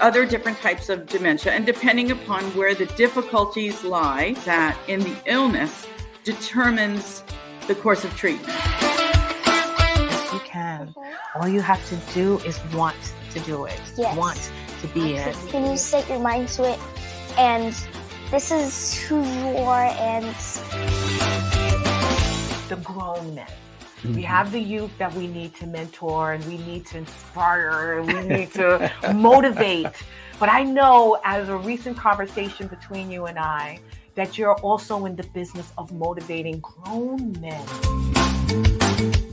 other different types of dementia, and depending upon where the difficulties lie, that in the illness determines the course of treatment. Yes, you can. All you have to do is want to do it. Yes. Want to be it. When you set your mind to it, and this is who you are, and the grown men. We have the youth that we need to mentor, and we need to inspire, and we need to motivate. But I know, as a recent conversation between you and I, that you're also in the business of motivating grown men.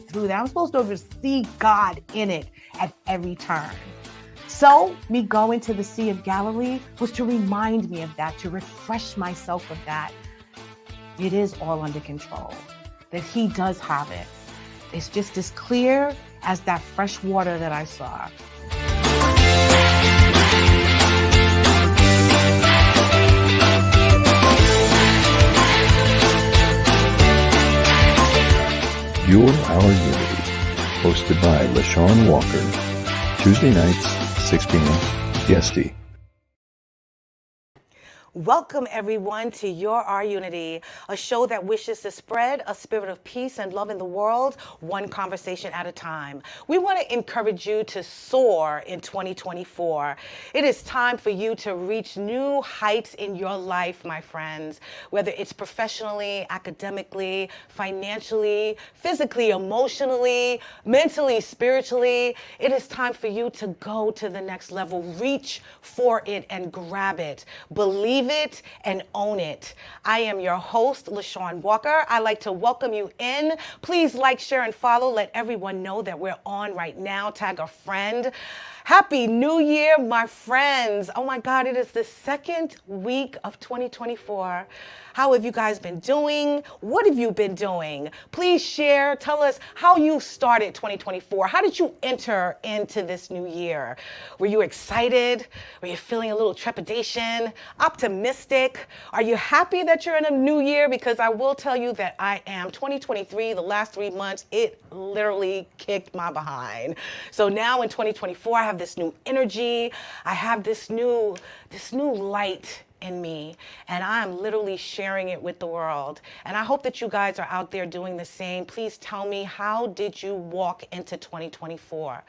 Through that, I'm supposed to see God in it at every turn. So me going to the Sea of Galilee was to remind me of that, to refresh myself of that. It is all under control, that He does have it. It's just as clear as that fresh water that I saw. You're Our Unity, hosted by LeShawn Walker, Tuesday nights, 6 p.m. EST. Welcome, everyone, to Your Our Unity, a show that wishes to spread a spirit of peace and love in the world, one conversation at a time. We want to encourage you to soar in 2024. It is time for you to reach new heights in your life, my friends, whether it's professionally, academically, financially, physically, emotionally, mentally, spiritually. It is time for you to go to the next level. Reach for it and grab it. Believe it and own it. I am your host, LeShawn Walker. I'd like to welcome you in. Please like, share, and follow. Let everyone know that we're on right now. Tag a friend. Happy New Year, my friends. Oh my God, it is the second week of 2024. How have you guys been doing? What have you been doing? Please share. Tell us how you started 2024. How did you enter into this new year? Were you excited? Were you feeling a little trepidation? Optimistic? Are you happy that you're in a new year? Because I will tell you that I am. 2023, the last 3 months, it literally kicked my behind. So now in 2024, I have this new energy. I have this new light in me, and I'm literally sharing it with the world. And I hope that you guys are out there doing the same. Please tell me, how did you walk into 2024?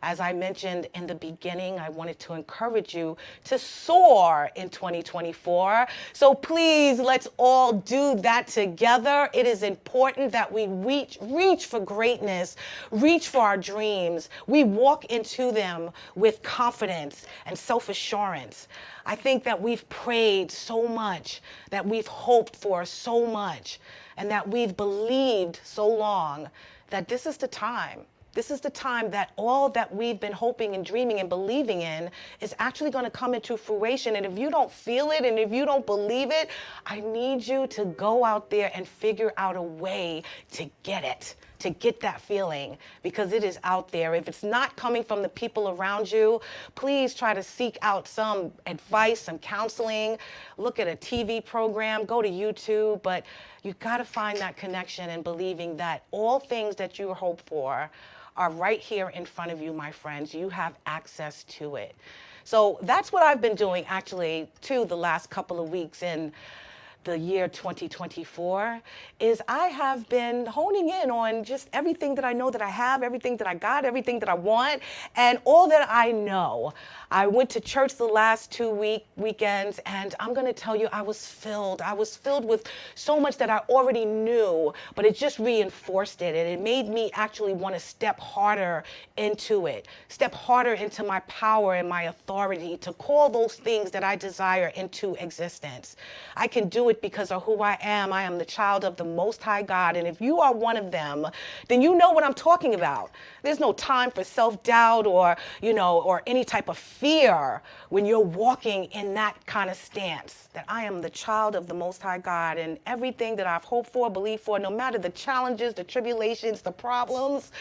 As I mentioned in the beginning, I wanted to encourage you to soar in 2024. So please, let's all do that together. It is important that we reach for greatness, reach for our dreams. We walk into them with confidence and self-assurance. I think that we've prayed so much, that we've hoped for so much, and that we've believed so long that this is the time. This is the time that all that we've been hoping and dreaming and believing in is actually going to come into fruition. And if you don't feel it and if you don't believe it, I need you to go out there and figure out a way to get it, to get that feeling, because it is out there. If it's not coming from the people around you, please try to seek out some advice, some counseling, look at a TV program, go to YouTube, but you got to find that connection and believing that all things that you hope for are right here in front of you, my friends. You have access to it. So that's what I've been doing actually too the last couple of weeks in the year 2024, is I have been honing in on just everything that I know that I have, everything that I got, everything that I want, and all that I know. I went to church the last 2 weekends, and I'm going to tell you, I was filled with so much that I already knew, but it just reinforced it, and it made me actually want to step harder into it, step harder into my power and my authority to call those things that I desire into existence. I can do it because of who I am. I am the child of the Most High God, and if you are one of them, then you know what I'm talking about. There's no time for self-doubt or any type of fear when you're walking in that kind of stance, that I am the child of the Most High God, and everything that I've hoped for, believed for, no matter the challenges, the tribulations, the problems,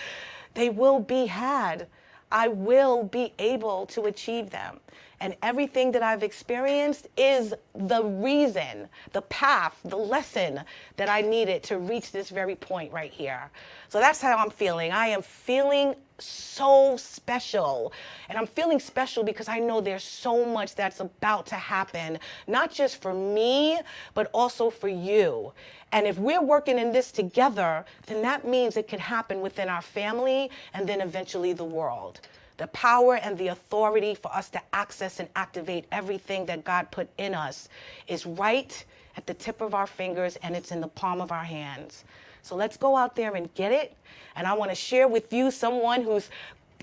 they will be had. I will be able to achieve them. And everything that I've experienced is the reason, the path, the lesson that I needed to reach this very point right here. So that's how I'm feeling. I am feeling so special. And I'm feeling special because I know there's so much that's about to happen, not just for me, but also for you. And if we're working in this together, then that means it can happen within our family and then eventually the world. The power and the authority for us to access and activate everything that God put in us is right at the tip of our fingers, and it's in the palm of our hands. So let's go out there and get it. And I want to share with you someone who's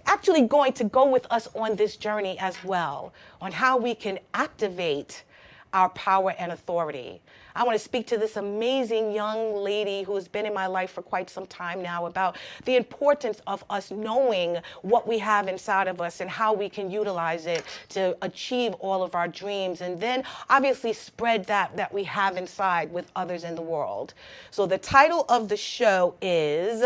actually going to go with us on this journey as well, on how we can activate our power and authority. I want to speak to this amazing young lady who has been in my life for quite some time now about the importance of us knowing what we have inside of us and how we can utilize it to achieve all of our dreams, and then obviously spread that we have inside with others in the world. So the title of the show is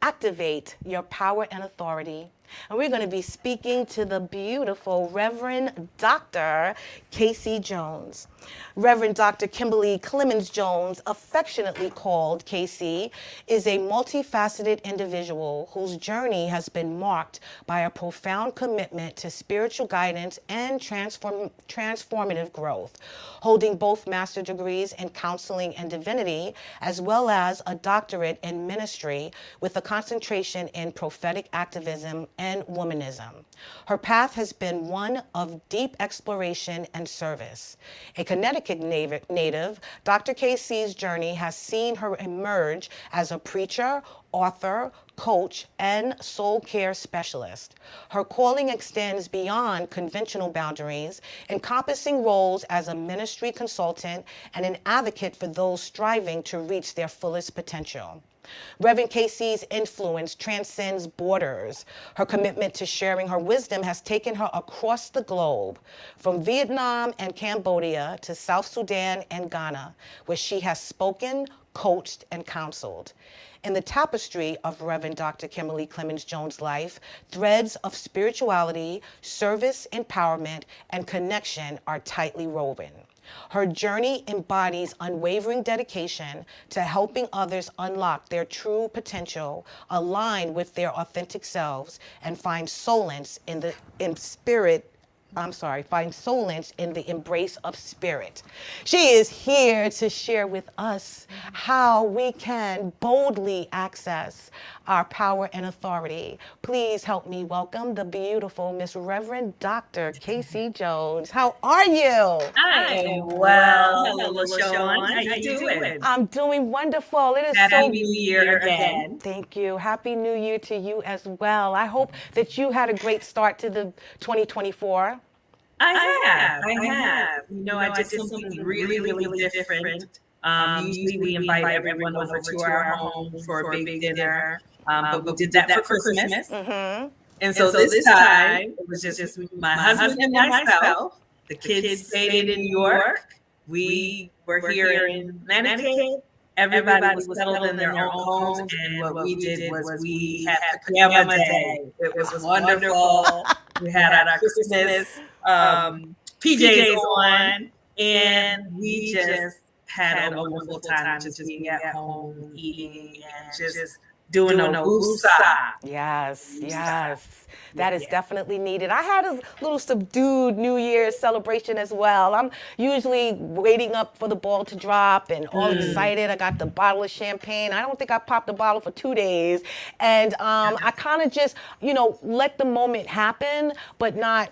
Activate Your Power and Authority. And we're going to be speaking to the beautiful Reverend Dr. Casey Jones. Reverend Dr. Kimberly Clemens Jones, affectionately called Casey, is a multifaceted individual whose journey has been marked by a profound commitment to spiritual guidance and transformative growth, holding both master degrees in counseling and divinity, as well as a doctorate in ministry with a concentration in prophetic activism and womanism. Her path has been one of deep exploration and service. A Connecticut native, Dr. Casey's journey has seen her emerge as a preacher, author, coach, and soul care specialist. Her calling extends beyond conventional boundaries, encompassing roles as a ministry consultant and an advocate for those striving to reach their fullest potential. Reverend Casey's influence transcends borders. Her commitment to sharing her wisdom has taken her across the globe, from Vietnam and Cambodia to South Sudan and Ghana, where she has spoken, coached, and counseled. In the tapestry of Reverend Dr. Kimberly Clemens Jones' life, threads of spirituality, service, empowerment, and connection are tightly woven. Her journey embodies unwavering dedication to helping others unlock their true potential, align with their authentic selves, and find solace in the embrace of spirit. She is here to share with us how we can boldly access our power and authority. Please help me welcome the beautiful Miss Reverend Dr. Casey Jones. How are you? I am well. Hello, LeShawn. How you doing? I'm doing wonderful. It is Happy New Year again. Thank you. Happy New Year to you as well. I hope that you had a great start to the 2024. I have. You know, I did something really, really different. Usually we invite everyone over to our home for a big dinner, but we did that for Christmas. Mm-hmm. And so this time, it was just my husband and myself. The kids stayed in New York. We were here in Connecticut. Everybody was settled in their own homes, and what we did was we had a pajama day. It was wonderful. We had our Christmas PJs on, and we just had a wonderful time just being at home, eating, and just doing a woosah. Yes. That is definitely needed. I had a little subdued New Year's celebration as well. I'm usually waiting up for the ball to drop and all excited. I got the bottle of champagne. I don't think I popped the bottle for 2 days. And I kind of just, let the moment happen, but not,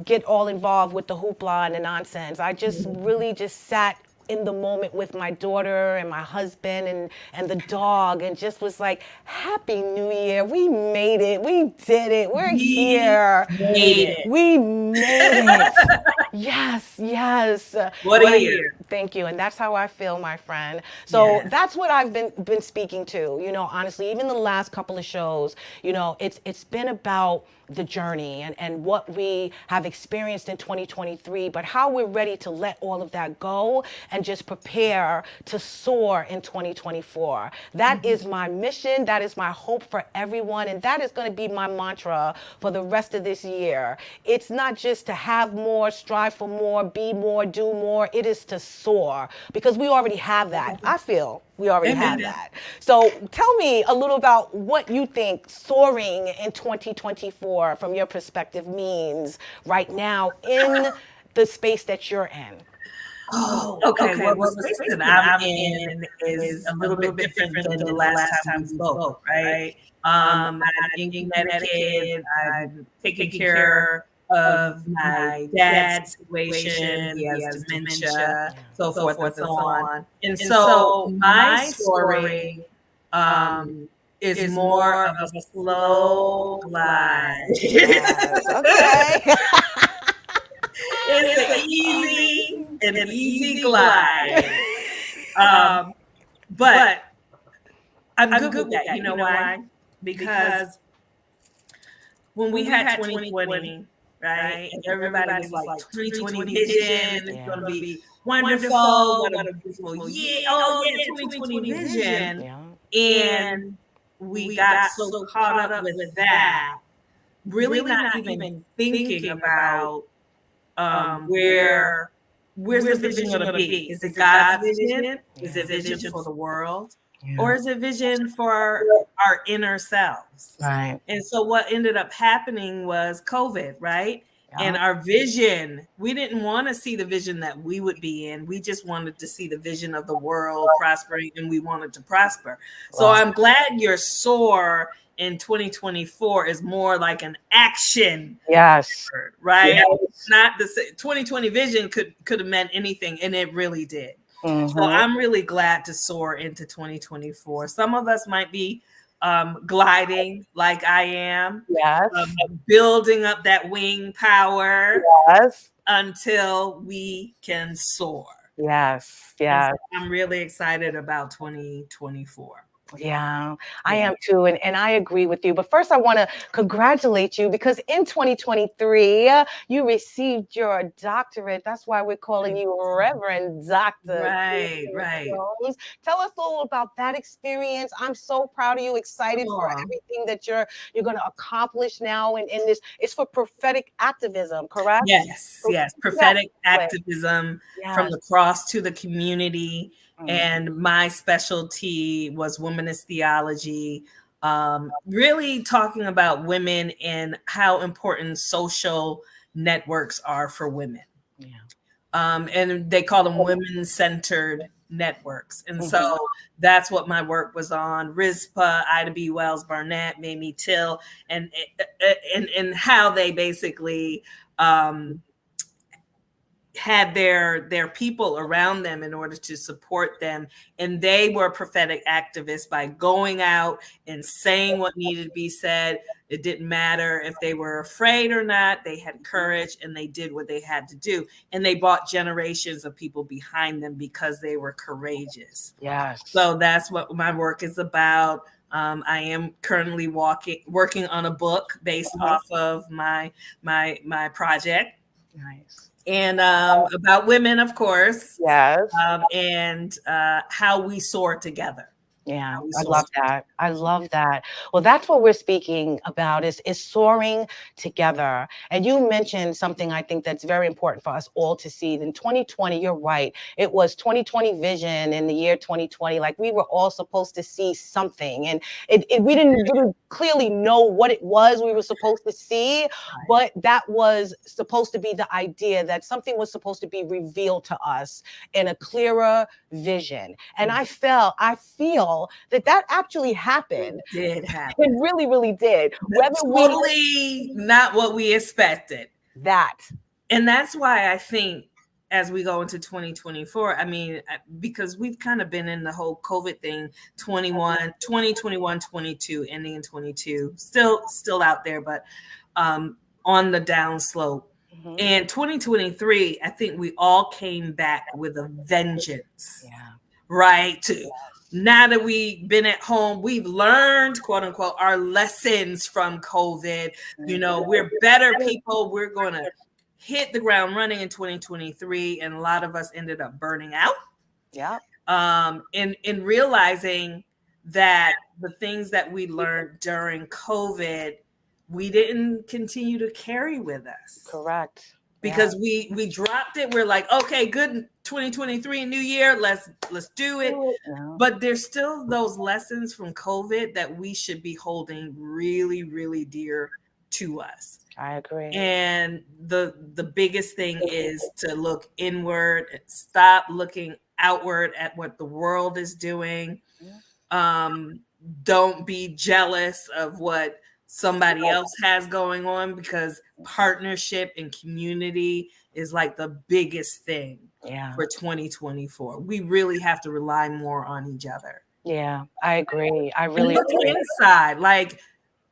get all involved with the hoopla and the nonsense. I just really just sat in the moment with my daughter and my husband and the dog, and just was like, Happy New Year. We made it. We did it. We're here. We made it. Yes. What a year. Thank you. And that's how I feel, my friend. So that's what I've been speaking to, honestly, even the last couple of shows, it's been about the journey and what we have experienced in 2023, but how we're ready to let all of that go and just prepare to soar in 2024. That is my mission. That is my hope for everyone. And that is going to be my mantra for the rest of this year. It's not just to have more, strive for more, be more, do more. It is to soar, because we already have that. I feel we already have that. So tell me a little about what you think soaring in 2024 from your perspective means right now in the space that you're in. Oh, okay. Well, the space that I'm in is a little bit different than the last time we spoke, right? I'm in Connecticut. I'm taking care of my dad's situation. He has dementia, so forth and so on. And so my story is more of a slow glide. Yes, okay. It's an easy glide. But I'm good with that. You know why? Because when we had 2020, right, and everybody was like 2020 vision, it's going to be wonderful, what a beautiful year. Oh yeah, 2020 vision. And we got so caught up with that, really not even thinking about where's the vision going to be? Is it God's vision? Is it vision for the world? Or is it vision for our inner selves? Right. And so what ended up happening was COVID, right? And our vision, we didn't want to see the vision that we would be in. We just wanted to see the vision of the world prospering, and we wanted to prosper. So I'm glad your soar in 2024 is more like an action. Yes. Word, right? Yes. It's not the 2020 vision could have meant anything, and it really did. So I'm really glad to soar into 2024. Some of us might be gliding like I am, building up that wing power until we can soar. Yes. So I'm really excited about 2024. Yeah, I am too. And I agree with you. But first, I want to congratulate you, because in 2023, you received your doctorate. That's why we're calling you Reverend Dr. Right. Jones. Tell us a little about that experience. I'm so proud of you, excited for everything that you're going to accomplish now. And in this, it's for prophetic activism, correct? Yes. Prophetic activism from the cross to the community. And my specialty was womanist theology, really talking about women and how important social networks are for women. And they call them women-centered networks. And so that's what my work was on. Rizpah, Ida B. Wells Barnett, Mamie Till, and how they basically had their people around them in order to support them. And they were prophetic activists by going out and saying what needed to be said. It didn't matter if they were afraid or not. They had courage and they did what they had to do. And they brought generations of people behind them because they were courageous. Yes. So that's what my work is about. I am currently working on a book based off of my project. Nice. And about women, of course. Yes. And how we soar together. Yeah, I love that. I love that. Well, that's what we're speaking about is soaring together. And you mentioned something I think that's very important for us all to see. In 2020, you're right. It was 2020 vision in the year 2020. Like we were all supposed to see something. And we didn't clearly know what it was we were supposed to see, but that was supposed to be the idea that something was supposed to be revealed to us in a clearer vision. And I feel that actually happened. It did happen. It really, really did. Totally not what we expected. And that's why I think as we go into 2024, I mean, because we've kind of been in the whole COVID thing, 2021, 22, ending in 22, still out there, but on the down slope. And 2023, I think we all came back with a vengeance. Right? now that we've been at home, we've learned, quote unquote, our lessons from COVID. You know, we're better people. We're going to hit the ground running in 2023. And a lot of us ended up burning out. Yeah. In realizing that the things that we learned during COVID, we didn't continue to carry with us. Correct. Because we dropped it. We're like, okay, good, 2023, new year, let's do it. Yeah. But there's still those lessons from COVID that we should be holding really, really dear to us. I agree. And the biggest thing is to look inward and stop looking outward at what the world is doing. Don't be jealous of what somebody else has going on, because partnership and community is like the biggest thing for 2024. We really have to rely more on each other. Yeah, I agree. I really look inside. Like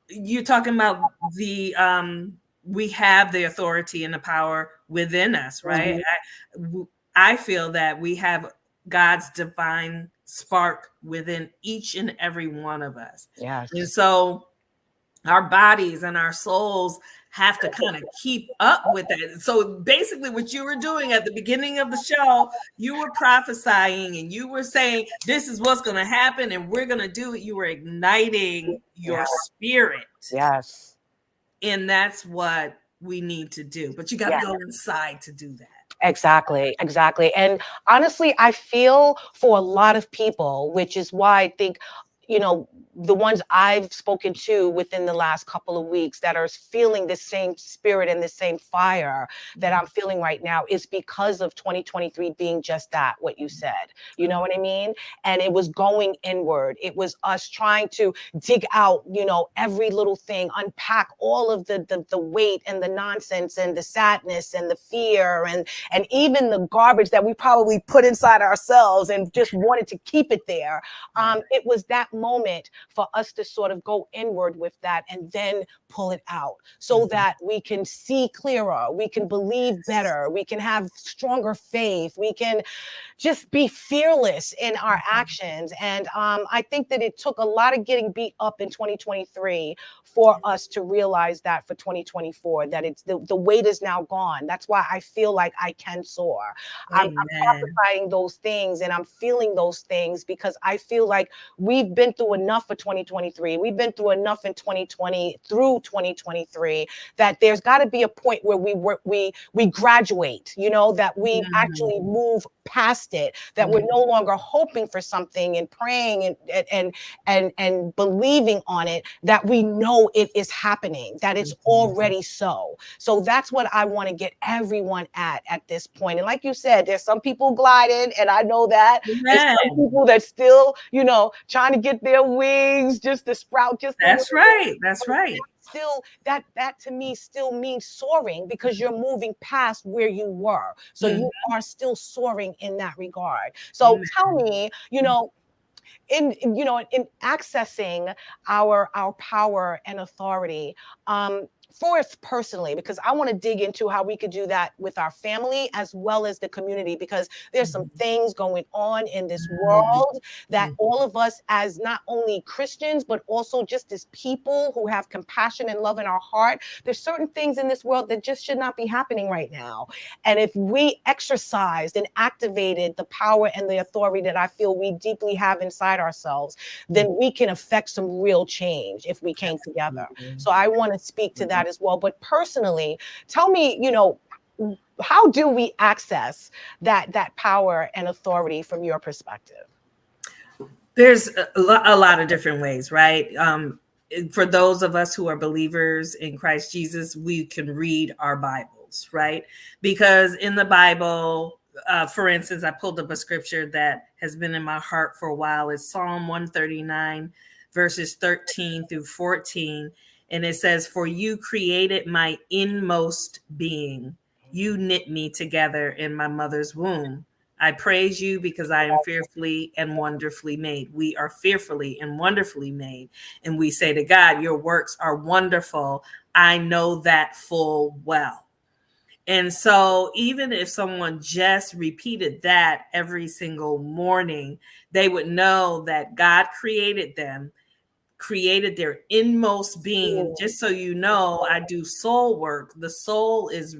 you're talking about the we have the authority and the power within us, right? I feel that we have God's divine spark within each and every one of us. Yes. And so our bodies and our souls have to kind of keep up with that. So basically what you were doing at the beginning of the show, you were prophesying and you were saying, this is what's going to happen and we're going to do it. You were igniting your spirit. Yes. And that's what we need to do. But you got to go inside to do that. Exactly. And honestly, I feel for a lot of people, which is why I think, you know, the ones I've spoken to within the last couple of weeks that are feeling the same spirit and the same fire that I'm feeling right now is because of 2023 being just that, what you said, you know what I mean? And it was going inward. It was us trying to dig out, you know, every little thing, unpack all of the weight and the nonsense and the sadness and the fear and even the garbage that we probably put inside ourselves and just wanted to keep it there. It was that moment for us to sort of go inward with that and then pull it out so that we can see clearer, we can believe better, we can have stronger faith, we can just be fearless in our actions. And I think that it took a lot of getting beat up in 2023 for us to realize that for 2024, that it's the weight is now gone. That's why I feel like I can soar. I'm prophesying those things and I'm feeling those things because I feel like we've been through enough for 2023. We've been through enough in 2020 through 2023 that there's got to be a point where we graduate, you know, that we actually move past it, that we're no longer hoping for something and praying and believing on it, that we know it is happening, that it's already so. So that's what I want to get everyone at this point. And like you said, there's some people gliding, and I know that. There's some people that still, you know, trying to get their wings just to sprout. That's right. Still, that to me still means soaring because you're moving past where you were. So you are still soaring in that regard. So tell me, you know, in accessing our power and authority, for us personally, because I want to dig into how we could do that with our family as well as the community, because there's some things going on in this world that all of us, as not only Christians, but also just as people who have compassion and love in our heart, there's certain things in this world that just should not be happening right now. And if we exercised and activated the power and the authority that I feel we deeply have inside ourselves, then we can affect some real change if we came together. So I want to speak to that as well. But personally, tell me, you know, how do we access that power and authority from your perspective? There's a lot of different ways, right? For those of us who are believers in Christ Jesus, we can read our Bibles, right? Because in the Bible, for instance, I pulled up a scripture that has been in my heart for a while. It's Psalm 139, verses 13 through 14. And it says, "For you created my inmost being. You knit me together in my mother's womb. I praise you because I am fearfully and wonderfully made." We are fearfully and wonderfully made. And we say to God, your works are wonderful. I know that full well. And so even if someone just repeated that every single morning, they would know that God created them, created their inmost being. Just so you know, I do soul work. The soul is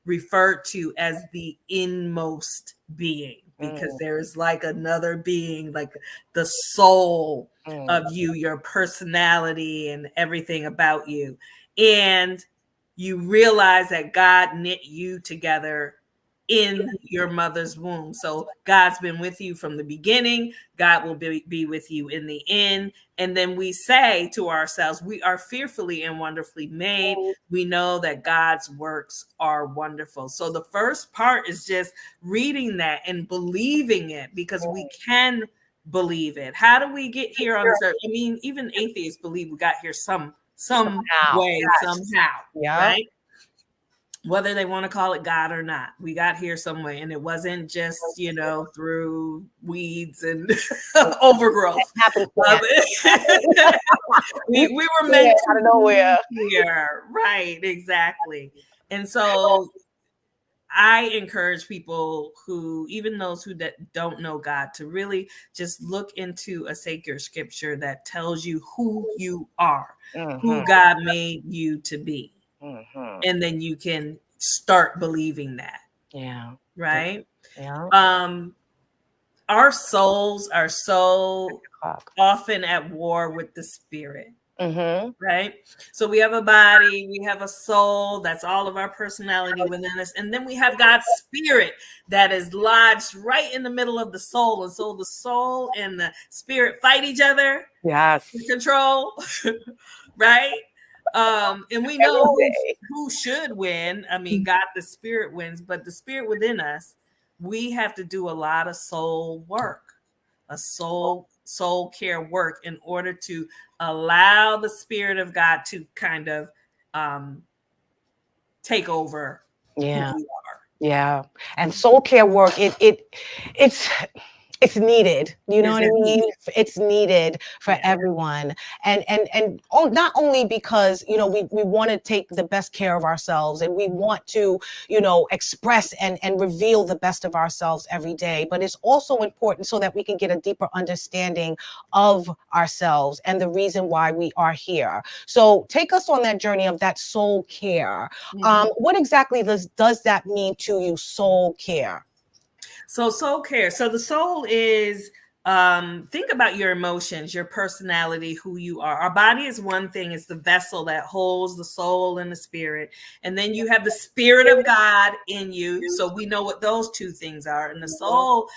referred to as the inmost being, because there's like another being, like the soul of you, your personality and everything about you. And you realize that God knit you together in your mother's womb. So God's been with you from the beginning. God will be with you in the end. And then we say to ourselves, we are fearfully and wonderfully made. We know that God's works are wonderful. So the first part is just reading that and believing it, because we can believe it. How do we get here on this earth? I mean, even atheists believe we got here some way, somehow, right? Whether they want to call it God or not, we got here some way. And it wasn't just, through weeds and overgrowth. we were meant out of nowhere here. Right, exactly. And so I encourage people who, even those who don't know God, to really just look into a sacred scripture that tells you who you are, who God made you to be. And then you can start believing that. Yeah. Right? Yeah. Our souls are so often at war with the spirit. Right? So we have a body, we have a soul, that's all of our personality within us. And then we have God's spirit that is lodged right in the middle of the soul. And so the soul and the spirit fight each other. Yes. For control. Right? And we know who should win. I mean, God, the spirit wins, but the spirit within us, we have to do a lot of soul work, a soul care work, in order to allow the spirit of God to kind of take over who we are. Yeah. And soul care work, it's needed. You know what I mean? It's needed for everyone. And not only because, we want to take the best care of ourselves, and we want to, express and reveal the best of ourselves every day, but it's also important so that we can get a deeper understanding of ourselves and the reason why we are here. So take us on that journey of that soul care. What exactly does that mean to you, soul care? So soul care. So the soul is, think about your emotions, your personality, who you are. Our body is one thing. It's the vessel that holds the soul and the spirit. And then you have the spirit of God in you. So we know what those two things are. And the soul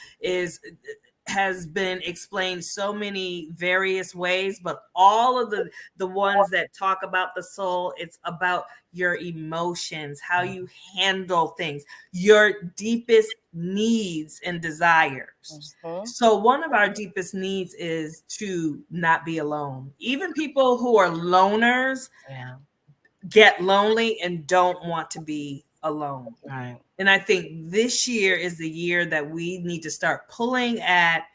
has been explained so many various ways, but all of the ones that talk about the soul, it's about your emotions, how you handle things, your deepest needs and desires. So one of our deepest needs is to not be alone. Even people who are loners get lonely and don't want to be alone. Right. And I think this year is the year that we need to start pulling at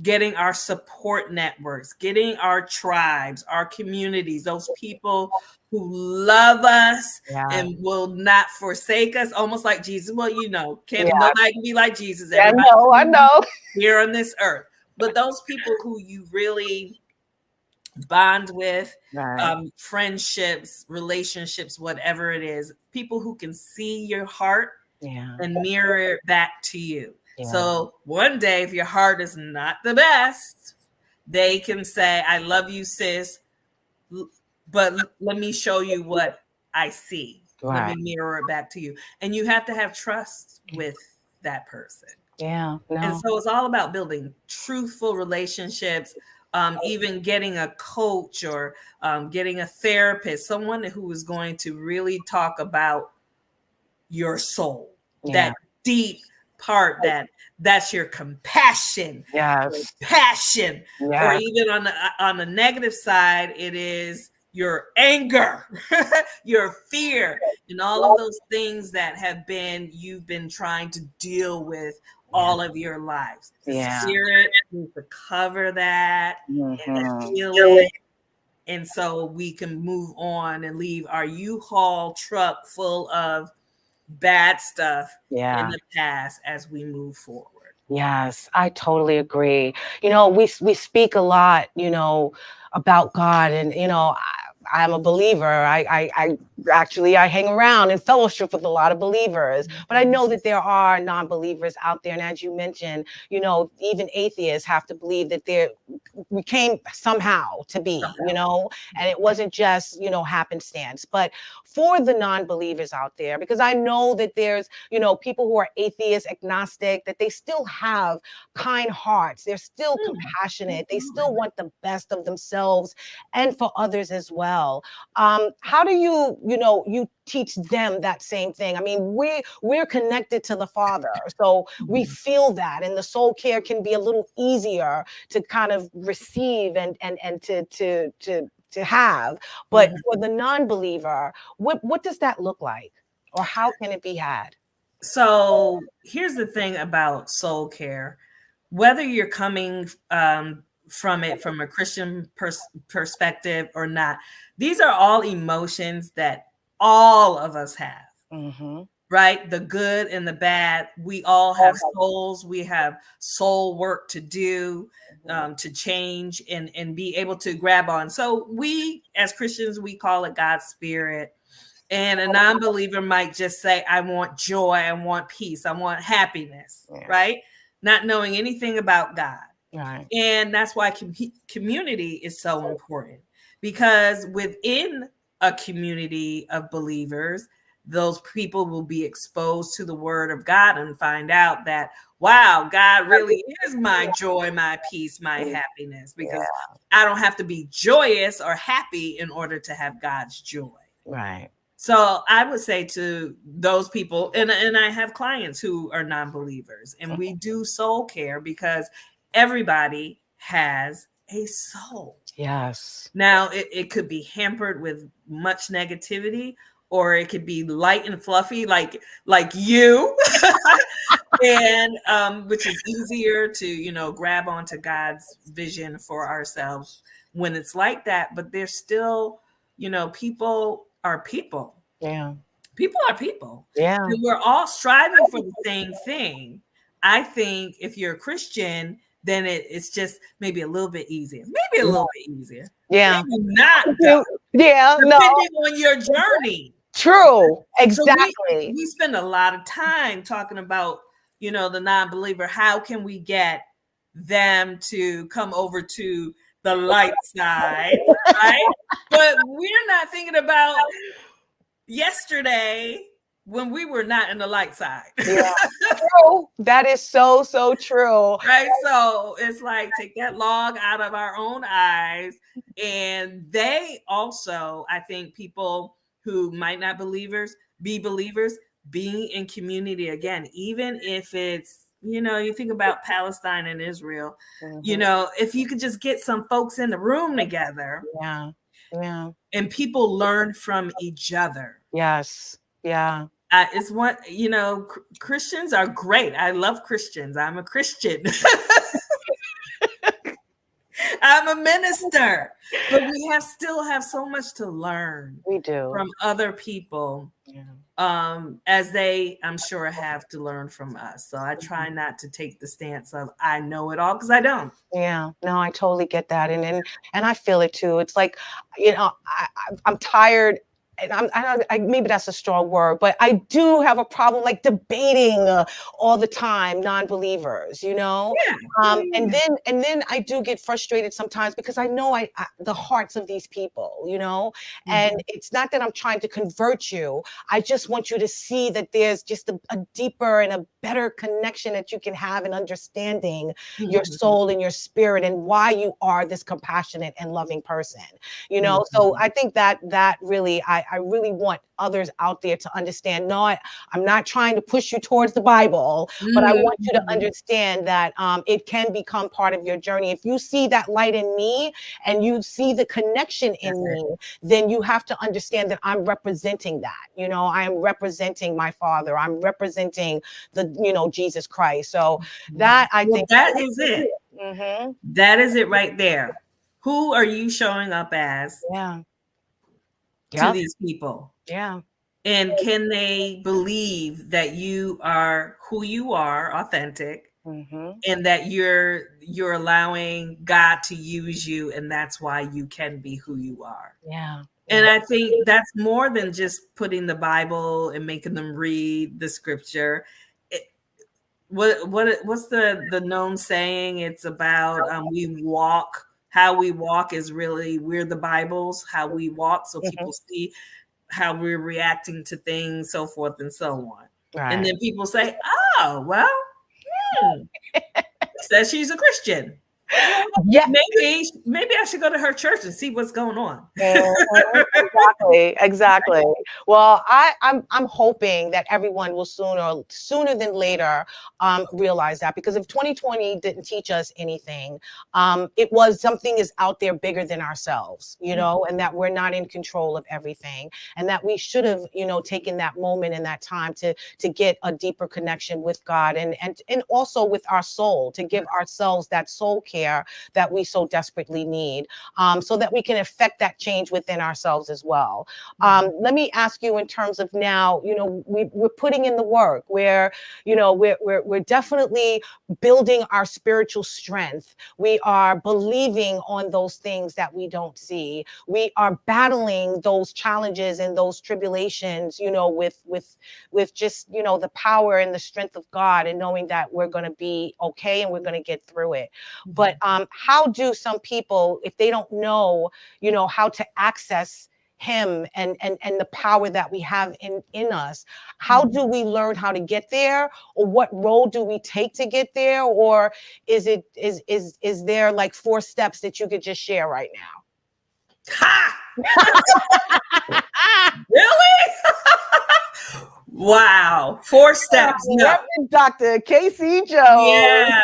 getting our support networks, getting our tribes, our communities, those people who love us and will not forsake us, almost like Jesus. Well, nobody can be like Jesus. Everybody I know. Here on this earth. But those people who you really bond with, friendships, relationships, whatever it is, people who can see your heart and mirror it back to you. So one day, if your heart is not the best, they can say, I love you, sis, but let me show you what I see. Let me mirror it back to you. And you have to have trust with that person. Yeah. No. And so it's all about building truthful relationships, even getting a coach or getting a therapist, someone who is going to really talk about your soul, that deep part that's your compassion, passion, or even on the negative side, it is your anger, your fear, and all of those things that you've been trying to deal with all of your lives. The spirit needs to cover that and heal it And so we can move on and leave our U-Haul truck full of bad stuff in the past as we move forward. Yes, I totally agree. We speak a lot, about God, and I'm a believer. I actually I hang around and fellowship with a lot of believers, but I know that there are non-believers out there. And as you mentioned, even atheists have to believe that we came somehow to be, and it wasn't just, happenstance. But for the non-believers out there, because I know that there's, people who are atheist, agnostic, that they still have kind hearts. They're still compassionate. They still want the best of themselves and for others as well. How do you teach them that same thing? I mean, we're connected to the Father, so we feel that, and the soul care can be a little easier to kind of receive and to have. But for the non-believer, what does that look like, or how can it be had? So here's the thing about soul care. Whether you're coming from a Christian perspective or not, these are all emotions that all of us have, right? The good and the bad. We all have souls. We have soul work to do, to change and be able to grab on. So we, as Christians, we call it God's spirit. And a non-believer might just say, I want joy, I want peace, I want happiness, right? Not knowing anything about God. Right. And that's why community is so important, because within a community of believers, those people will be exposed to the word of God and find out that, wow, God really is my joy, my peace, my happiness, because I don't have to be joyous or happy in order to have God's joy. Right. So I would say to those people, and I have clients who are non-believers, and we do soul care because everybody has a soul. Yes. Now, it could be hampered with much negativity, or it could be light and fluffy like you, and which is easier to, grab onto God's vision for ourselves when it's like that. But there's still, people are people. Yeah. People are people. Yeah. And we're all striving for the same thing. I think if you're a Christian, then it's just maybe a little bit easier. Maybe a little bit easier. Yeah. Maybe not. Though. Yeah. Depending on your journey. True. Exactly. So we spend a lot of time talking about, the non-believer. How can we get them to come over to the light side, right? But we're not thinking about yesterday when we were not in the light side. Yeah. True. That is so true. Right. So it's like, take that log out of our own eyes. And they also, I think, people who might not be believers, being in community again, even if it's, you think about Palestine and Israel, if you could just get some folks in the room together. Yeah. Yeah. And people learn from each other. Yes. Yeah. It's what, Christians are great. I love Christians. I'm a Christian. I'm a minister, but we still have so much to learn. We do. From other people, as they, I'm sure, have to learn from us. So I try not to take the stance of I know it all, because I don't. Yeah, no, I totally get that, and I feel it too. It's like, I'm tired. And maybe that's a strong word, but I do have a problem like debating all the time non-believers, And then I do get frustrated sometimes, because I know the hearts of these people, and it's not that I'm trying to convert you. I just want you to see that there's just a deeper and a better connection that you can have in understanding your soul and your spirit and why you are this compassionate and loving person, So I think that really, I really want others out there to understand, no, I'm not trying to push you towards the Bible, but I want you to understand that it can become part of your journey. If you see that light in me and you see the connection in me, then you have to understand that I'm representing that. I am representing my Father. I'm representing Jesus Christ. So that, I think that is it. That is it right there. Who are you showing up as Yeah. to these people? Yeah. And can they believe that you are who you are, authentic, and that you're allowing God to use you, and that's why you can be who you are? Yeah. And I think that's more than just putting the Bible and making them read the scripture. What's the known saying? It's about how we walk is really, we're the Bibles, how we walk, so people see how we're reacting to things, so forth and so on. Right. And then people say, oh, well, says she's a Christian. Yeah. Maybe I should go to her church and see what's going on. Exactly. Well, I'm hoping that everyone will sooner than later realize that, because if 2020 didn't teach us anything, it was something is out there bigger than ourselves, you know, and that we're not in control of everything, and that we should have, you know, taken that moment and that time to get a deeper connection with God, and also with our soul, to give ourselves that soul care that we so desperately need, so that we can affect that change within ourselves as well. Let me ask you, in terms of now, you know, we're putting in the work, where, you know, we're definitely building our spiritual strength. We are believing on those things that we don't see. We are battling those challenges and those tribulations, you know, with just, you know, the power and the strength of God, and knowing that we're going to be okay and we're going to get through it. But how do some people, if they don't know, you know, how to access him and the power that we have in us, how do we learn how to get there, or what role do we take to get there, or is there like 4 steps that you could just share right now? Ha! Really? Wow. 4 steps. No. Dr. Casey Jones.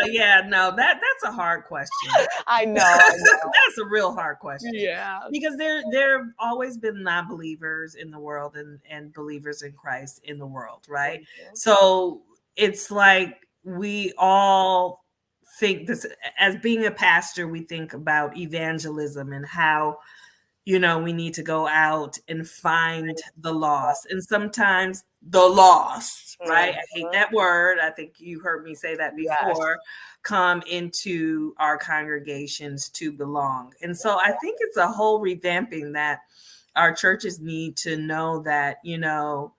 Yeah. No, that's a hard question. I know. That's a real hard question. Yeah. Because there have always been non-believers in the world and believers in Christ in the world, right? So it's like we all think this, as being a pastor, we think about evangelism and how, you know, we need to go out and find the lost. And sometimes the lost, right? I hate that word. I think you heard me say that before. Come into our congregations to belong. And so I think it's a whole revamping that our churches need to know that, you know,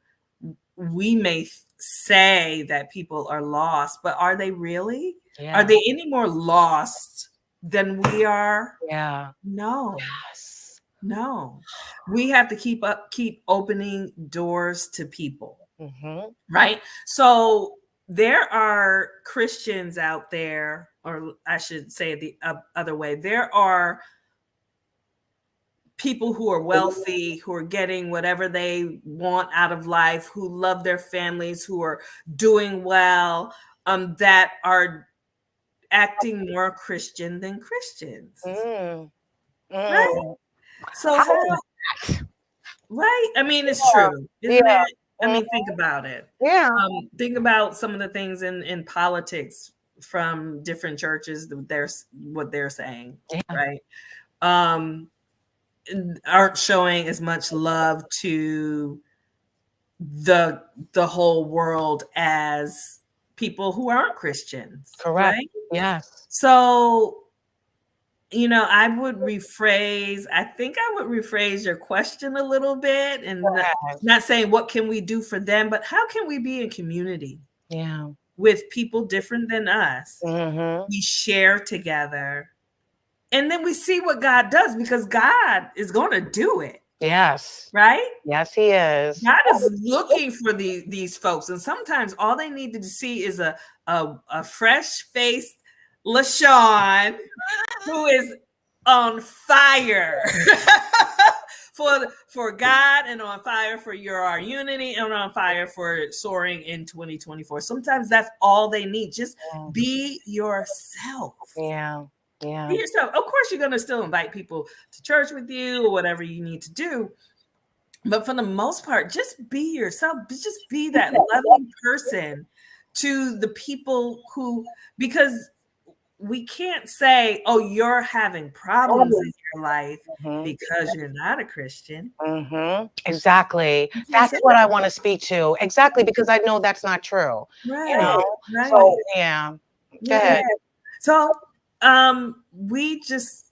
we may say that people are lost, but are they really? Yeah. Are they any more lost than we are? Yeah. No. Yes. No. We have to keep opening doors to people. Right? So there are Christians out there, or I should say the other way. There are people who are wealthy, who are getting whatever they want out of life, who love their families, who are doing well, that are acting more Christian than Christians. Right? So right? I mean, it's true, isn't it? I mean, think about it. Yeah. Think about some of the things in politics from different churches, what they're saying, right? Aren't showing as much love to the whole world as people who aren't Christians. Correct. Right? Yes. So, you know, I think I would rephrase your question a little bit, and not saying what can we do for them, but how can we be in community? Yeah. With people different than us. We share together, and then we see what God does, because God is going to do it. Yes. Right? Yes, he is. God is looking for these folks, and sometimes all they need to see is a fresh-faced LeShawn who is on fire for God, and on fire for our unity, and on fire for soaring in 2024. Sometimes that's all they need. Just be yourself. Yeah. Yeah. Be yourself. Of course, you're going to still invite people to church with you or whatever you need to do. But for the most part, just be yourself. Just be that loving person to the people because we can't say, oh, you're having problems in your life because you're not a Christian. Exactly. That's what I want to speak to. Exactly, because I know that's not true. Right. You know? Right. So yeah. Go ahead. So we just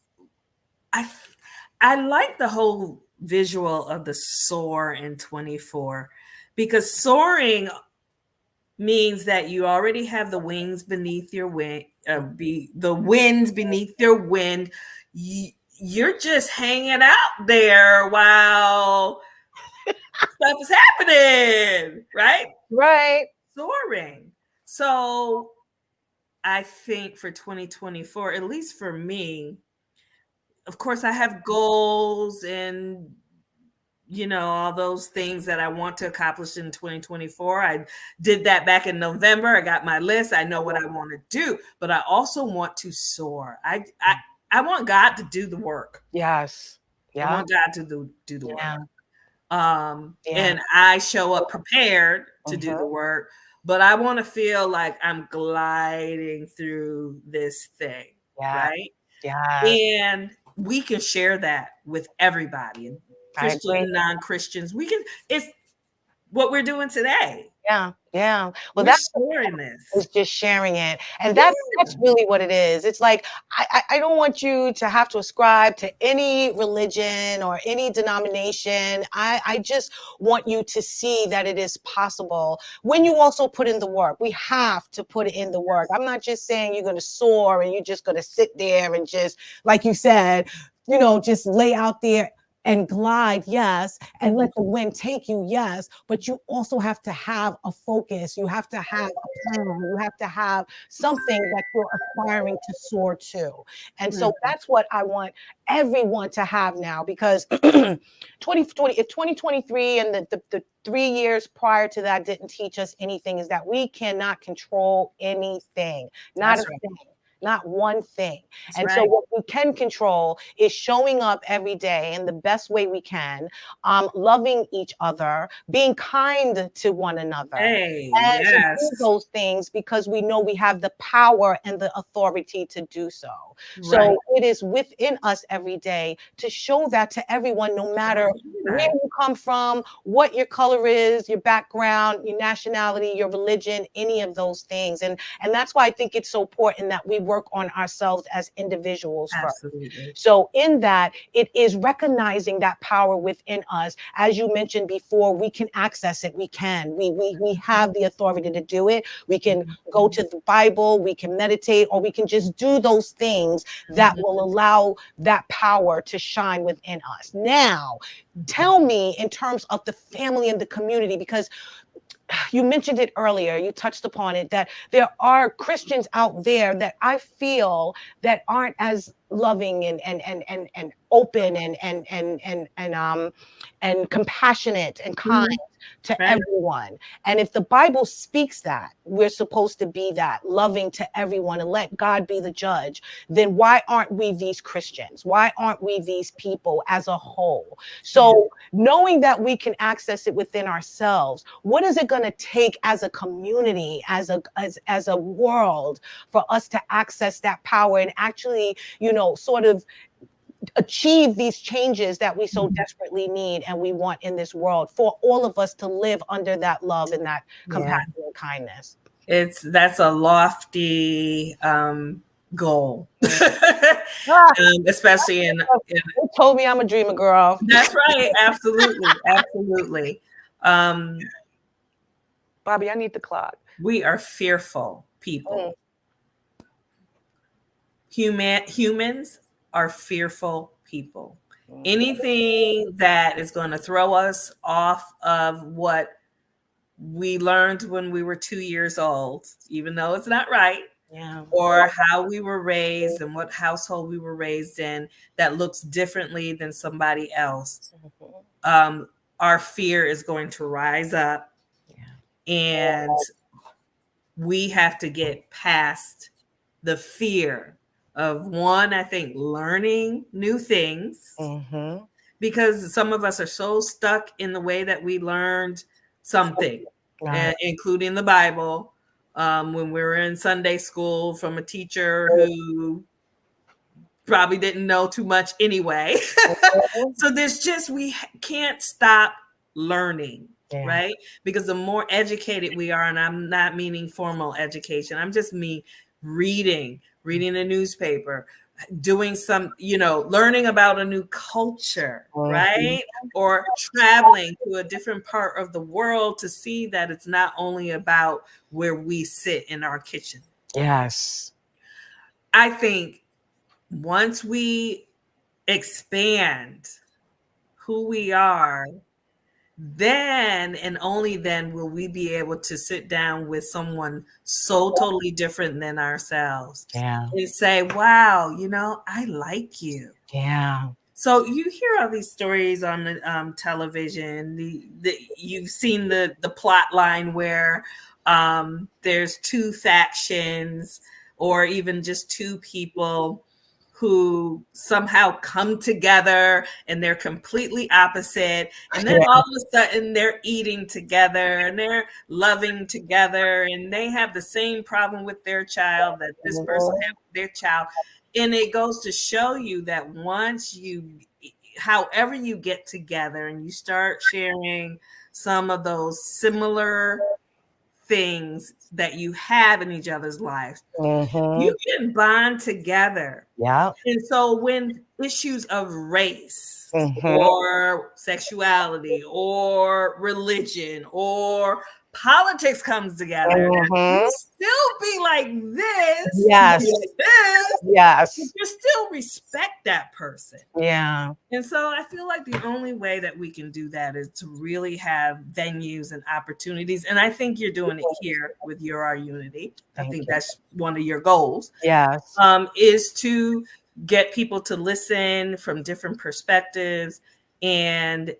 I like the whole visual of the soar in 24, because soaring means that you already have the wings beneath your wing, the wind beneath your wind. You're just hanging out there while stuff is happening, right? Right. Soaring. So I think for 2024, at least for me, of course, I have goals and, you know, all those things that I want to accomplish in 2024. I did that back in November. I got my list. I know what I want to do, but I also want to soar. I want God to do the work. Yes. Yeah. I want God to do the work. And Yeah. I show up prepared to do the work, but I want to feel like I'm gliding through this thing, right? Yeah. And we can share that with everybody, and Christian, non-Christians. It's what we're doing today. Yeah. Yeah. Well, We're sharing this. Is just sharing it. And that's really what it is. It's like, I don't want you to have to ascribe to any religion or any denomination. I just want you to see that it is possible when you also put in the work. We have to put in the work. I'm not just saying you're going to soar and you're just going to sit there and just, like you said, you know, just lay out there and glide, yes, and let the wind take you, yes, but you also have to have a focus. You have to have a plan. You have to have something that you're aspiring to soar to. And so that's what I want everyone to have now, because 2020, if 2023 and the 3 years prior to that didn't teach us anything, is that we cannot control anything, not a thing. Not one thing. So what we can control is showing up every day in the best way we can, loving each other, being kind to one another, and to do those things because we know we have the power and the authority to do so. So it is within us every day to show that to everyone, no matter where you come from, what your color is, your background, your nationality, your religion, any of those things. And that's why I think it's so important that we work on ourselves as individuals first. So in that, it is recognizing that power within us. As you mentioned before, we can access it. We can. We have the authority to do it. We can go to the Bible, we can meditate, or we can just do those things that will allow that power to shine within us. Now, tell me in terms of the family and the community, because you mentioned it earlier, you touched upon it, that there are Christians out there that I feel that aren't as loving and open and compassionate and kind to everyone. And if the Bible speaks that we're supposed to be that, loving to everyone and let God be the judge, then why aren't we these Christians? Why aren't we these people as a whole? So knowing that we can access it within ourselves, what is it going to take as a community, as a world, for us to access that power and actually, you know, sort of achieve these changes that we so desperately need and we want in this world, for all of us to live under that love and that compassion and kindness? That's a lofty goal, especially in. You told me I'm a dreamer, girl. That's right. Absolutely, absolutely. Bobby, I need the clock. We are fearful people. Humans are fearful people. Anything that is going to throw us off of what we learned when we were 2 years old, even though it's not right, or how we were raised and what household we were raised in that looks differently than somebody else, our fear is going to rise up, and we have to get past the fear of, one, I think, learning new things, because some of us are so stuck in the way that we learned something, including the Bible, when we were in Sunday school from a teacher who probably didn't know too much anyway. So we can't stop learning, right? Because the more educated we are, and I'm not meaning formal education, I'm just reading a newspaper, doing some, learning about a new culture, right? Or traveling to a different part of the world to see that it's not only about where we sit in our kitchen. Yes. I think once we expand who we are, then and only then will we be able to sit down with someone so totally different than ourselves and say, wow, I like you. Yeah. So you hear all these stories on the television. You've seen the plot line where there's two factions or even just two people who somehow come together and they're completely opposite. And then all of a sudden they're eating together and they're loving together and they have the same problem with their child that this person had with their child. And it goes to show you that however you get together and you start sharing some of those similar things that you have in each other's lives, you can bond together. Yeah. And so when issues of race or sexuality or religion or politics comes together, you still be like this. Yes. Like this. Yes. But you still respect that person. Yeah. And so I feel like the only way that we can do that is to really have venues and opportunities. And I think you're doing it here with Our Unity. I think that's one of your goals. Yes. Is to get people to listen from different perspectives and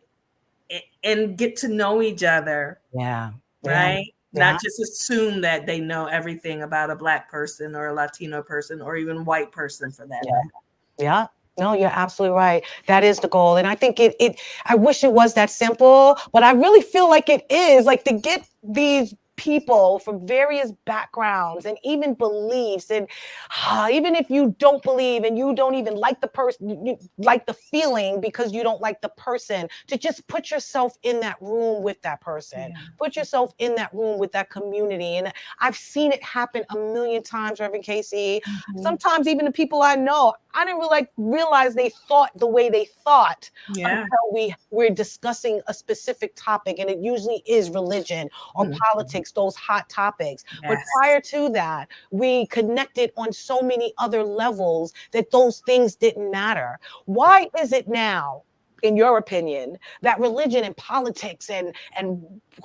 get to know each other. Yeah. Right? Yeah. Not just assume that they know everything about a Black person or a Latino person or even white person for that matter. Yeah. No, you're absolutely right. That is the goal. And I think I wish it was that simple, but I really feel like it is, like, to get these people from various backgrounds and even beliefs, and even if you don't believe and you don't even like the person, you like the feeling because you don't like the person, to just put yourself in that room with that person, put yourself in that room with that community. And I've seen it happen a million times, Reverend Casey. Sometimes even the people I know, I didn't really realize they thought the way they thought until we're discussing a specific topic, and it usually is religion or politics, those hot topics. But prior to that, we connected on so many other levels that those things didn't matter. Why is it now, in your opinion, that religion and politics and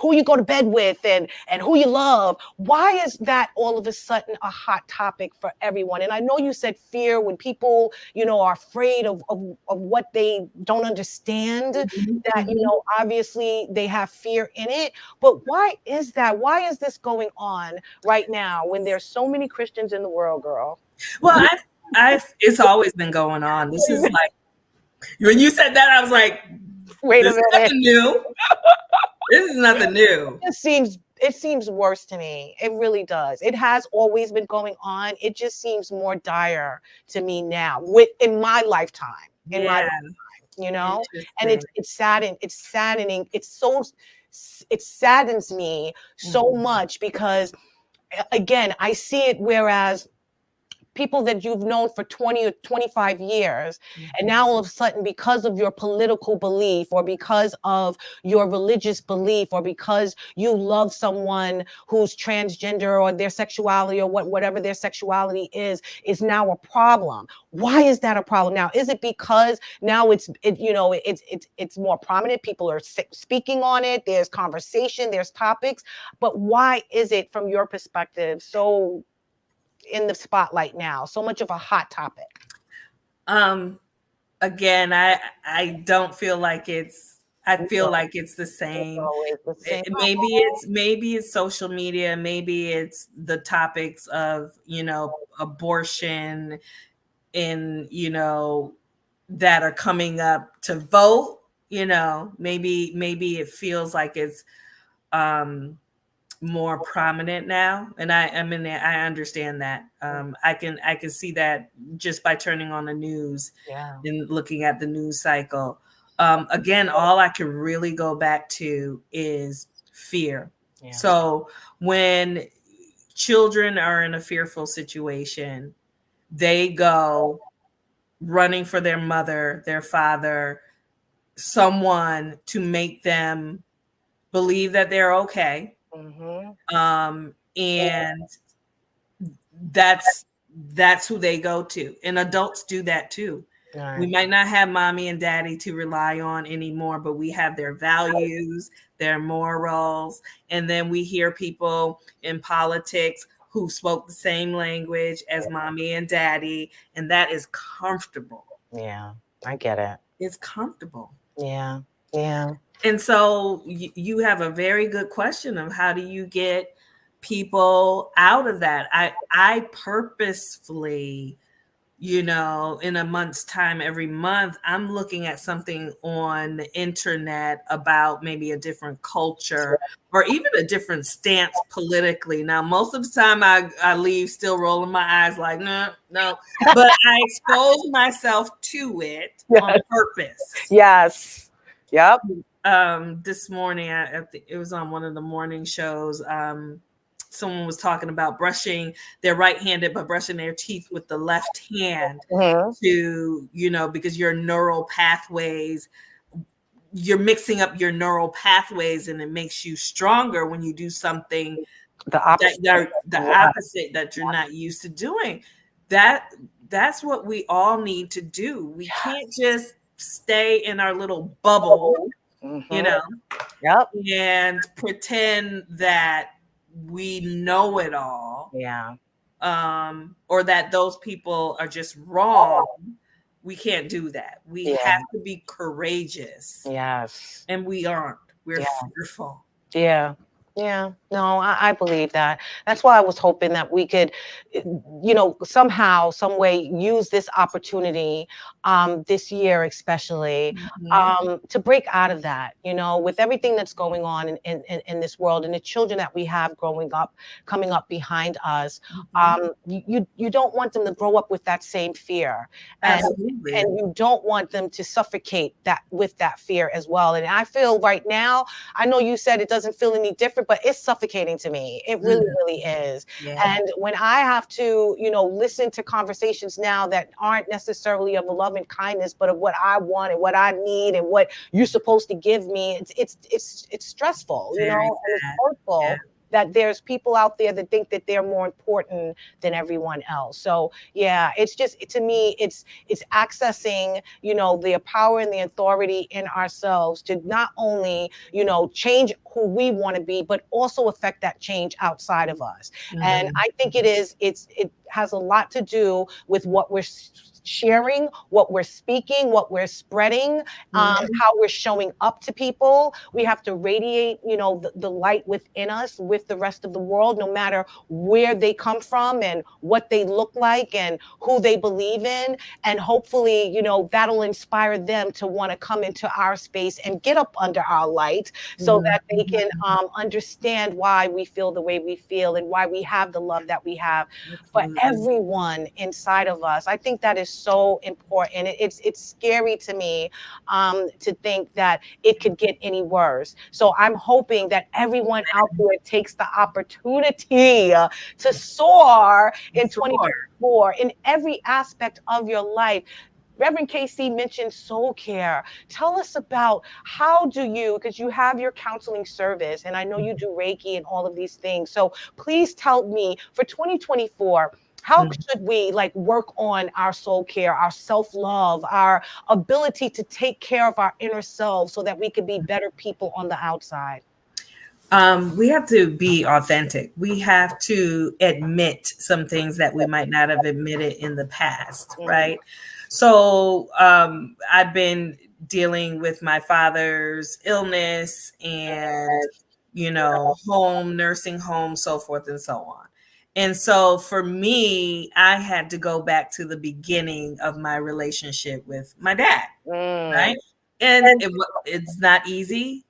who you go to bed with and who you love, why is that all of a sudden a hot topic for everyone? And I know you said fear, when people, are afraid of what they don't understand, that, obviously they have fear in it. But why is that? Why is this going on right now when there's so many Christians in the world, girl? Well, it's always been going on. This is like, when you said that, I was like, wait a minute. Nothing new. This is nothing new. It seems worse to me. It really does. It has always been going on. It just seems more dire to me now, in my lifetime. In my lifetime, and it's saddening. It saddens me so much because, again, I see it, whereas people that you've known for 20 or 25 years. And now all of a sudden, because of your political belief or because of your religious belief or because you love someone who's transgender or their sexuality or whatever their sexuality is now a problem. Why is that a problem now? Is it because now it's more prominent? People are speaking on it. There's conversation, there's topics, but why is it, from your perspective, so in the spotlight now, so much of a hot topic? Again, I don't feel like I feel like it's the same. Maybe it's social media, maybe it's the topics of abortion and that are coming up to vote. Maybe it feels like it's more prominent now, and I mean, I understand that. I can see that just by turning on the news and looking at the news cycle. Again, all I can really go back to is fear. Yeah. So when children are in a fearful situation, they go running for their mother, their father, someone to make them believe that they're okay. And that's who they go to. And adults do that too. Right. We might not have mommy and daddy to rely on anymore, but we have their values, their morals. And then we hear people in politics who spoke the same language as mommy and daddy. And that is comfortable. Yeah, I get it. It's comfortable. Yeah, yeah. And so you have a very good question of how do you get people out of that? I purposefully, in a month's time, every month, I'm looking at something on the internet about maybe a different culture or even a different stance politically. Now, most of the time I leave still rolling my eyes like, no, but I expose myself to it on purpose. Yes. Yep. This morning, it was on one of the morning shows. Someone was talking about brushing, they're right-handed, but brushing their teeth with the left hand to, because your neural pathways, you're mixing up your neural pathways and it makes you stronger when you do something the opposite that you're not used to doing. That's what we all need to do. We can't just stay in our little bubble, and pretend that we know it all. Yeah. Or that those people are just wrong. We can't do that. We have to be courageous. Yes. And we aren't. We're fearful. Yeah. Yeah, no, I believe that. That's why I was hoping that we could, somehow, some way use this opportunity this year, especially to break out of that, with everything that's going on in this world and the children that we have coming up behind us. You don't want them to grow up with that same fear. And you don't want them to suffocate with that fear as well. And I feel right now, I know you said it doesn't feel any different, but it's suffocating to me. It really, really is. Yeah. And when I have to, listen to conversations now that aren't necessarily of a love and kindness, but of what I want and what I need and what you're supposed to give me, it's stressful, and it's hurtful. Yeah. That there's people out there that think that they're more important than everyone else. So yeah, it's just, to me, it's accessing, the power and the authority in ourselves to not only, change who we want to be, but also affect that change outside of us. And I think it has a lot to do with what we're sharing, what we're speaking, what we're spreading, how we're showing up to people. We have to radiate, the light within us with the rest of the world, no matter where they come from and what they look like and who they believe in. And hopefully, that'll inspire them to want to come into our space and get up under our light so that they can understand why we feel the way we feel and why we have the love that we have for everyone inside of us. I think that is so important. It's scary to me to think that it could get any worse. So I'm hoping that everyone out there takes the opportunity to soar in 2024 in every aspect of your life. Reverend KC mentioned soul care. Tell us about how do you, because you have your counseling service, and I know you do Reiki and all of these things. So please tell me, for 2024, how should we work on our soul care, our self-love, our ability to take care of our inner selves so that we could be better people on the outside? We have to be authentic. We have to admit some things that we might not have admitted in the past, right? So I've been dealing with my father's illness and, nursing home, so forth and so on. And so for me, I had to go back to the beginning of my relationship with my dad, right? And it's not easy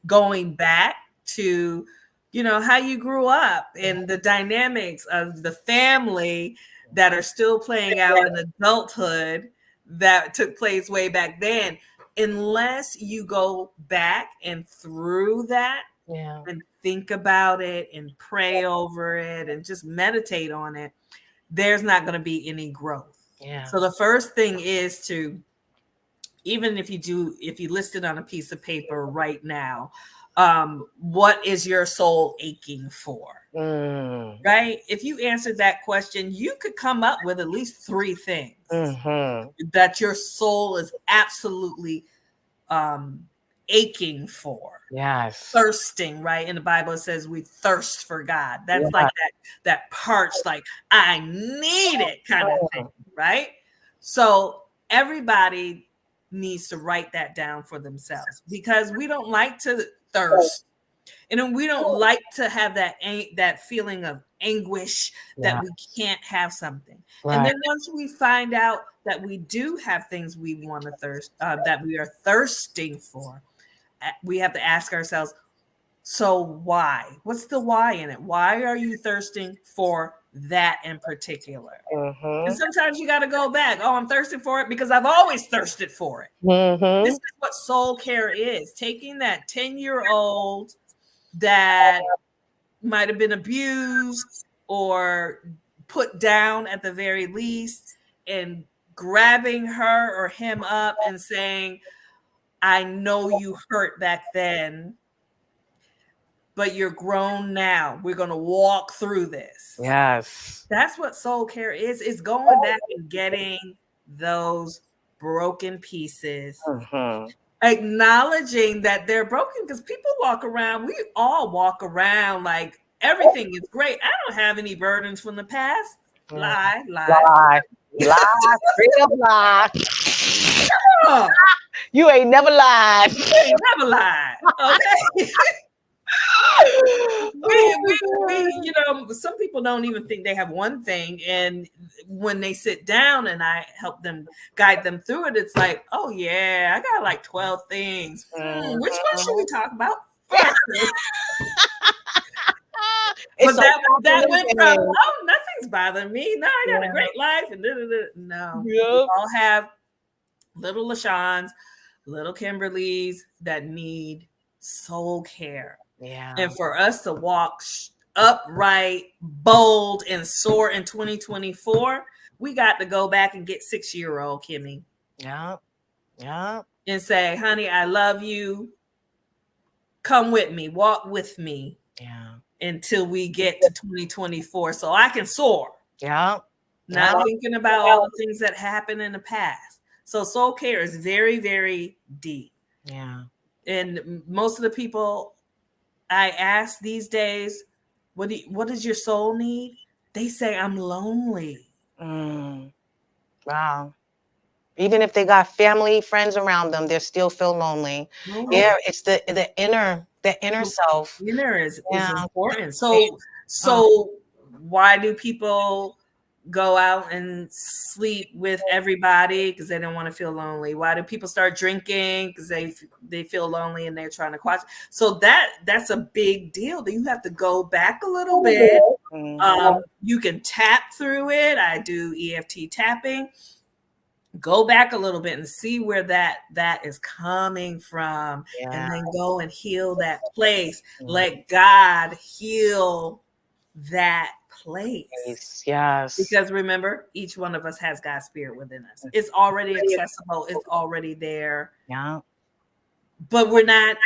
going back to how you grew up and the dynamics of the family that are still playing out in adulthood that took place way back then. Unless you go back and through that and think about it and pray over it and just meditate on it, there's not going to be any growth. Yeah. So the first thing is to, even if you list it on a piece of paper right now, what is your soul aching for? Right? If you answered that question, you could come up with at least 3 things that your soul is absolutely aching for. Yes. Thirsting, right? In the Bible, it says we thirst for God. That's like that parched, like, I need it kind of thing, right? So everybody needs to write that down for themselves, because we don't like to thirst. And then we don't like to have that feeling of anguish that we can't have something. Right. And then once we find out that we do have things we want to that we are thirsting for, we have to ask ourselves, so why? What's the why in it? Why are you thirsting for that in particular? And sometimes you got to go back. Oh, I'm thirsting for it because I've always thirsted for it. This is what soul care is. Taking that 10-year-old that might have been abused or put down at the very least, and grabbing her or him up and saying, I know you hurt back then, but you're grown now. We're going to walk through this. Yes. That's what soul care is. It's going back and getting those broken pieces. Acknowledging that they're broken, because people we all walk around like everything is great. I don't have any burdens from the past. Lie. Straight up lie. You ain't never lied. Okay. Some people don't even think they have one thing, and when they sit down and I help them, guide them through it, it's like, oh yeah, I got like 12 things. Which one should we talk about first? But that went from, oh, nothing's bothering me. No, I got a great life, and no, we all have little LeShawns, little Kimberlys that need soul care. Yeah. And for us to walk upright, bold, and soar in 2024, we got to go back and get 6-year-old Kimmy. Yeah. And say, honey, I love you. Come with me. Walk with me. Yeah. Until we get to 2024 so I can soar. Yeah. Not thinking about all the things that happened in the past. So soul care is very, very deep. Yeah. And most of the people I ask these days, what does your soul need? They say, I'm lonely. Wow. Even if they got family, friends around them, they still feel lonely. Yeah, it's the inner self. Inner is important. So why do people go out and sleep with everybody? Because they don't want to feel lonely. Why do people start drinking? Because they feel lonely and they're trying to quench. So that's a big deal. That you have to go back a little bit. You can tap through it. I do EFT tapping. Go back a little bit and see where that is coming from, and then go and heal that place. Let God heal that place. Yes. Because remember, each one of us has God's spirit within us. It's already accessible. It's already there. Yeah. But we're not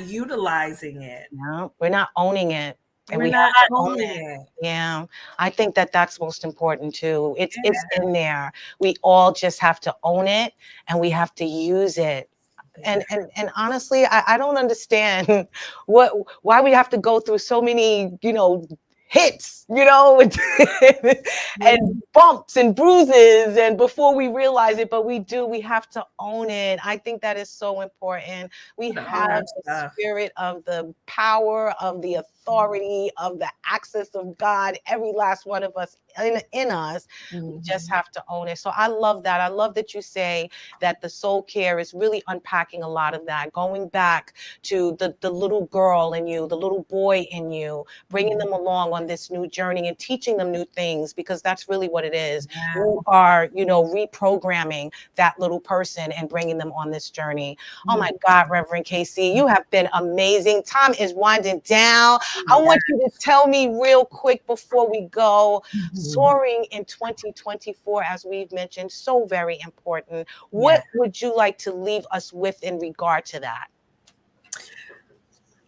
utilizing it. No, we're not owning it. And we're not owning it. Yeah. I think that's most important too. It's in there. We all just have to own it, and we have to use it. And honestly, I don't understand why we have to go through so many, hits, and bumps and bruises, and before we realize it, but we have to own it. I think that is so important. We have the spirit of the power of the authority authority of the access of God, every last one of us in us. We just have to own it. So I love that. I love that you say that the soul care is really unpacking a lot of that, going back to the little girl in you, the little boy in you, bringing them along on this new journey and teaching them new things, because that's really what it is. You are, reprogramming that little person and bringing them on this journey. Oh my God, Reverend Casey, you have been amazing. Time is winding down. I want you to tell me real quick before we go, soaring in 2024, as we've mentioned, so very important. What would you like to leave us with in regard to that?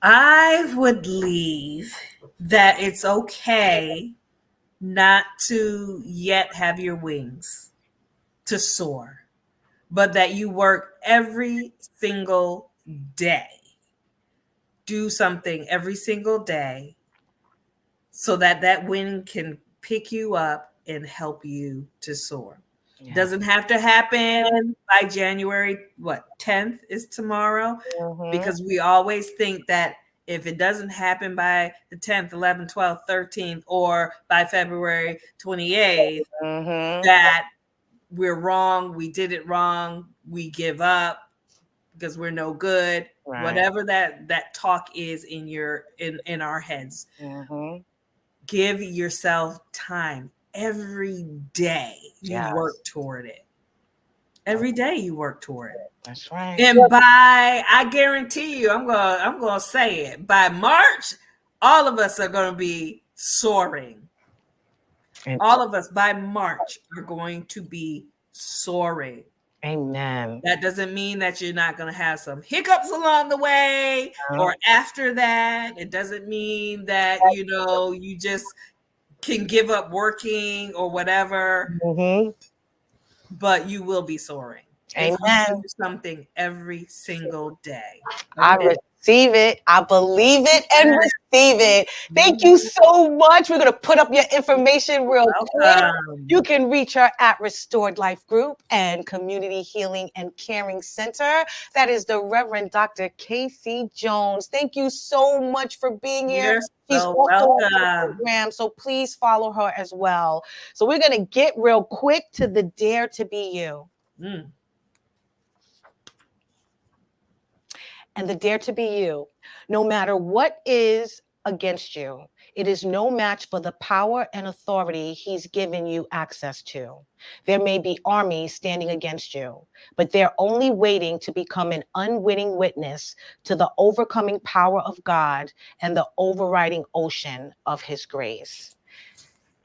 I would leave that it's okay not to yet have your wings to soar, but that you work every single day. Do something every single day so that that wing can pick you up and help you to soar. Doesn't have to happen by January, 10th is tomorrow, because we always think that if it doesn't happen by the 10th, 11th, 12th, 13th, or by February 28th, that we're wrong, we did it wrong, we give up because we're no good. Whatever that talk is in our heads. Give yourself time. Every day you work toward it. Every day you work toward it. That's right. And I guarantee you, I'm gonna say it, by March, all of us are gonna be soaring. All of us by March are going to be soaring. Amen. That doesn't mean that you're not going to have some hiccups along the way or after that. It doesn't mean that, you just can give up working or whatever, but you will be soaring. Amen. You do something every single day. I receive it. I believe it and receive it. Thank you so much. We're going to put up your information real quick. You can reach her at Restored Life Group and Community Healing and Caring Center. That is the Reverend Dr. Casey Jones. Thank you so much for being here. She's also welcome. on the program, so please follow her as well. So we're going to get real quick to the Dare to Be You. And the Dare to Be You. No matter what is against you, it is no match for the power and authority he's given you access to. There may be armies standing against you, but they're only waiting to become an unwitting witness to the overcoming power of God and the overriding ocean of his grace.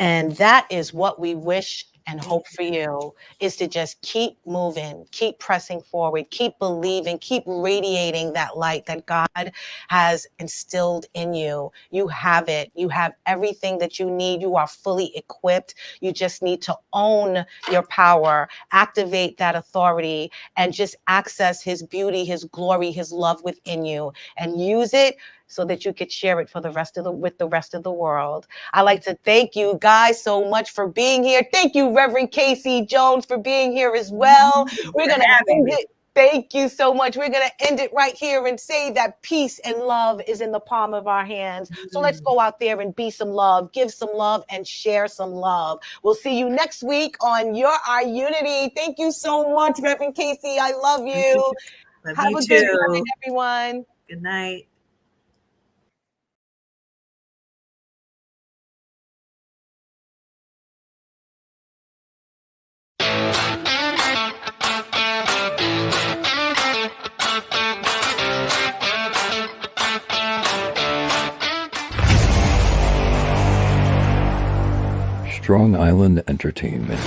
And that is what we wish and hope for you, is to just keep moving, keep pressing forward, keep believing, keep radiating that light that God has instilled in you. You have it. You have everything that you need. You are fully equipped. You just need to own your power, activate that authority, and just access his beauty, his glory, his love within you, and use it so that you could share it with the rest of the world. I'd like to thank you guys so much for being here. Thank you, Reverend Casey Jones, for being here as well. We're going to end it. Thank you so much. We're going to end it right here and say that peace and love is in the palm of our hands. So let's go out there and be some love, give some love, and share some love. We'll see you next week on You're Our Unity. Thank you so much, Reverend Casey. I love you. Have a good night, everyone. Good night. Strong Island Entertainment.